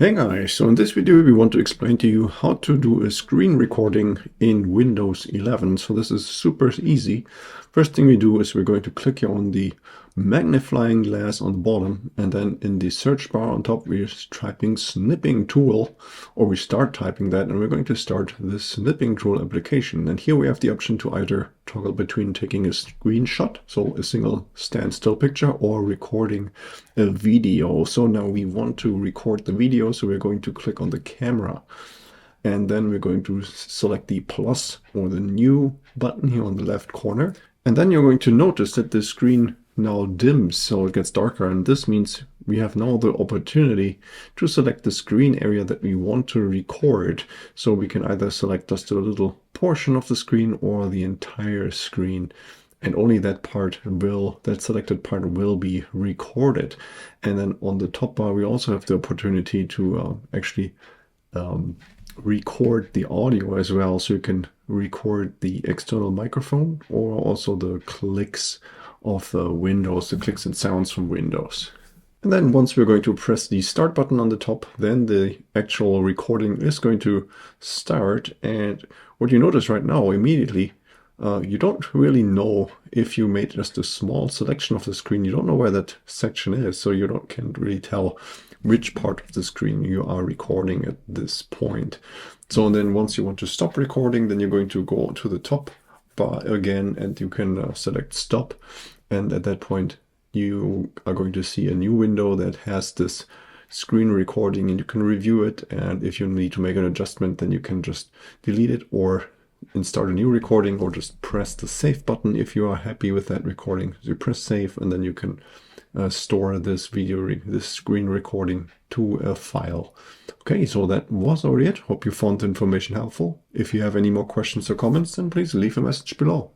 Hey guys, so in this video we want to explain to you how to do a screen recording in Windows 11. So this is super easy. First thing we do is we're going to click here on the magnifying glass on the bottom, and then in the search bar on top we're typing Snipping Tool, or we start typing that, and we're going to start the Snipping Tool application. And here we have the option to either toggle between taking a screenshot, so a single standstill picture, or recording a video. So now we want to record the video, so we're going to click on the camera, and then we're going to select the plus or the new button here on the left corner. And then you're going to notice that the screen now dims, so it gets darker, and this means we have now the opportunity to select the screen area that we want to record. So we can either select just a little portion of the screen or the entire screen, and only that selected part will be recorded. And then on the top bar we also have the opportunity to actually record the audio as well, so you can record the external microphone or also the clicks of Windows, the clicks and sounds from Windows. And then once we're going to press the start button on the top, then the actual recording is going to start. And what you notice right now immediately, you don't really know if you made just a small selection of the screen. You don't know where that section is, so you can't really tell which part of the screen you are recording at this point. So then once you want to stop recording, then you're going to go to the top bar again, and you can select stop. And at that point, you are going to see a new window that has this screen recording, and you can review it. And if you need to make an adjustment, then you can just delete it or start a new recording, or just press the save button if you are happy with that recording. So you press save, and then you can store this this screen recording to a file. Okay, so that was already it. Hope you found the information helpful. If you have any more questions or comments, then please leave a message below.